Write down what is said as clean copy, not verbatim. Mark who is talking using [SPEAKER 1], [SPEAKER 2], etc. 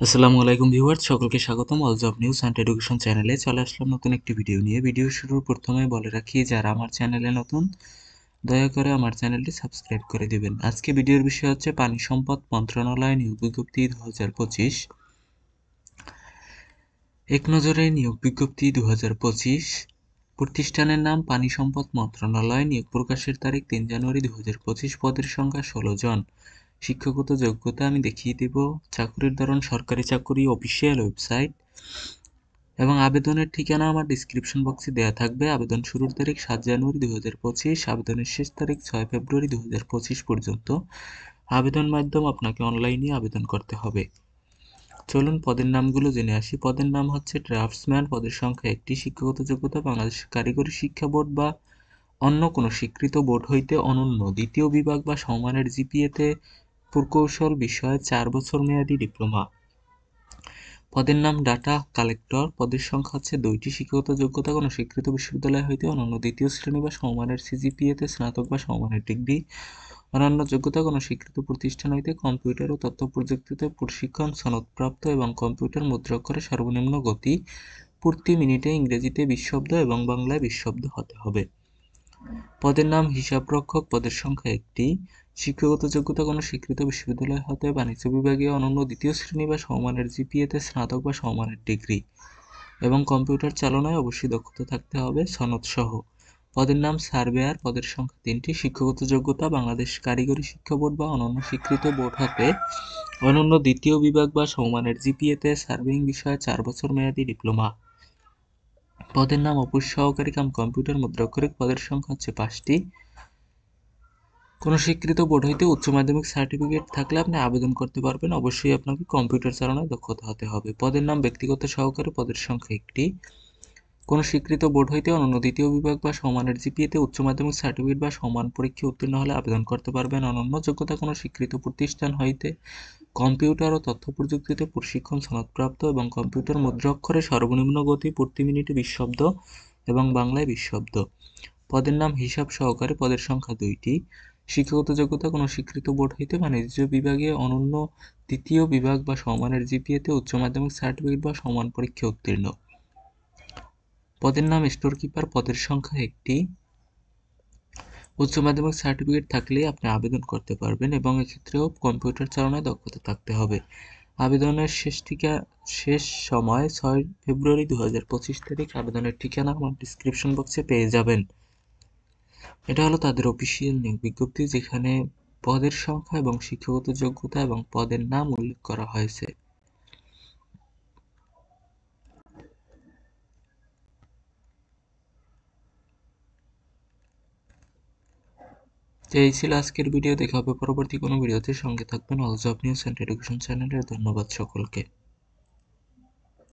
[SPEAKER 1] আসসালামু আলাইকুম ভিউয়ার্স, সকলকে স্বাগতম all job news and education চ্যানেলে। চলে আসলাম নতুন একটি ভিডিও নিয়ে। ভিডিও শুরুর প্রথমে বলে রাখি, যারা আমার চ্যানেলে নতুন দয়া করে আমার চ্যানেলটি সাবস্ক্রাইব করে দিবেন। আজকে ভিডিওর বিষয় হচ্ছে পানি সম্পদ মন্ত্রণালয় নিয়োগ বিজ্ঞপ্তি 2025। এক নজরে নিয়োগ বিজ্ঞপ্তি 2025। প্রতিষ্ঠানের নাম পানি সম্পদ মন্ত্রণালয়। নিয়োগ প্রকাশের তারিখ 3 জানুয়ারি 2025। পদের সংখ্যা 16 জন। শিক্ষাগত যোগ্যতা আমি দেখিয়ে দেব। চাকরির ধরন সরকারি চাকরি, অফিসিয়াল ওয়েবসাইট এবং আবেদনের ঠিকানা আমার ডিসক্রিপশন বক্সে দেওয়া থাকবে। আবেদন শুরুর তারিখ 7 জানুয়ারি 2025। আবেদনের শেষ তারিখ 6 ফেব্রুয়ারি 2025 পর্যন্ত। আবেদন মাধ্যম আপনাকে অনলাইনে আবেদন করতে হবে। চলুন পদের নামগুলো জেনে আসি। পদের নাম হচ্ছে ড্রাফটসম্যান। পদের সংখ্যা 1টি। শিক্ষাগত যোগ্যতা বাংলাদেশ কারিগরি শিক্ষা বোর্ড বা অন্য কোনো স্বীকৃত বোর্ড হইতে অনন্য দ্বিতীয় বিভাগ বা সমমানের জিপিএতে প্রকৌশল বিষয়ে 4 বছর মেয়াদী ডিপ্লোমা। পদের নাম ডাটা কালেক্টর। পদের সংখ্যা হচ্ছে 2টি। শিক্ষাগত যোগ্যতা কোনো স্বীকৃত বিশ্ববিদ্যালয় হইতে অনন্য দ্বিতীয় শ্রেণী বা সমমানের সিজিপিএতে স্নাতক বা সমমানের ডিগ্রি। অন্যান্য যোগ্যতা কোনো স্বীকৃত প্রতিষ্ঠান হইতে কম্পিউটার ও তথ্য প্রযুক্তিতে প্রশিক্ষণ সনদপ্রাপ্ত এবং কম্পিউটার মুদ্রাক্ষরে সর্বনিম্ন গতি প্রতি মিনিটে ইংরেজিতে 20 শব্দ এবং বাংলায় 20 শব্দ হতে হবে। পদের নাম হিসাবরক্ষক। পদের সংখ্যা 1টি। শিক্ষাগত যোগ্যতা কোনো স্বীকৃত বিশ্ববিদ্যালয় হতে বাণিজ্য বিভাগে অনন্য দ্বিতীয় শ্রেণী বা সমমানের জিপিএতে স্নাতক বা সমমানের ডিগ্রি এবং কম্পিউটার চালনায় অবশ্যই দক্ষতা থাকতে হবে সনদ সহ। পদের নাম সার্ভেয়ার। পদের সংখ্যা 3টি। শিক্ষাগত যোগ্যতা বাংলাদেশ কারিগরি শিক্ষা বোর্ড বা অনন্য স্বীকৃত বোর্ড হতে অনন্য দ্বিতীয় বিভাগ বা সমমানের জিপিএতে সার্ভেইং বিষয়ে 4 বছর মেয়াদী ডিপ্লোমা। পদের নাম অফিস সহকারী কাম কম্পিউটার মুদ্রাক্ষরিক। পদের সংখ্যা হচ্ছে 5টি। কোনো স্বীকৃত বোর্ড হইতে উচ্চ মাধ্যমিক সার্টিফিকেট থাকলে আপনি আবেদন করতে পারবেন। অবশ্যই আপনাকে কম্পিউটার চালানোয় দক্ষতা হতে হবে। পদের নাম ব্যক্তিগত সহকারী। পদের সংখ্যা 1টি। কোনো স্বীকৃত বোর্ড হইতে অনন্য দ্বিতীয় বিভাগ বা সমমানের জিপিএতে উচ্চ মাধ্যমিক সার্টিফিকেট বা সমান পরীক্ষায় উত্তীর্ণ হলে আবেদন করতে পারবেন। অনন্য যোগ্যতা কোনো স্বীকৃত প্রতিষ্ঠান হইতে কম্পিউটার ও তথ্য প্রযুক্তিতে প্রশিক্ষণ সনদপ্রাপ্ত এবং কম্পিউটার মুদ্রাক্ষরে সর্বনিম্ন গতি প্রতি মিনিটে 20 শব্দ এবং বাংলায় 20 শব্দ। পদের নাম হিসাব সহকারী। পদের সংখ্যা 2টি। শিক্ষাগত যোগ্যতা কোনো স্বীকৃত বোর্ড হইতে বাণিজ্য বিভাগে অনন্য তৃতীয় বিভাগ বা সমমানের জিপিএতে উচ্চ মাধ্যমিক সার্টিফিকেট বা সমান পরীক্ষায় উত্তীর্ণ। পদের নাম স্টোর কিপার। পদের সংখ্যা 1টি। উচ্চ মাধ্যমিক সার্টিফিকেট থাকলেই আপনি আবেদন করতে পারবেন এবং এক্ষেত্রেও কম্পিউটার চালানোয় দক্ষতা থাকতে হবে। আবেদনের শেষ সময় 6 ফেব্রুয়ারি 2025 তারিখ। আবেদনের ঠিকানা আমার ডিসক্রিপশন বক্সে পেয়ে যাবেন। এটা হলো তাদের অফিসিয়াল নিয়োগ বিজ্ঞপ্তি, যেখানে পদের সংখ্যা এবং শিক্ষাগত যোগ্যতা এবং পদের নাম উল্লেখ করা হয়েছে। তো এই ছিল আজকের ভিডিও। দেখা হবে পরবর্তী কোনো ভিডিওতে। সঙ্গে থাকবেন all job news and education চ্যানেলের। ধন্যবাদ সকলকে।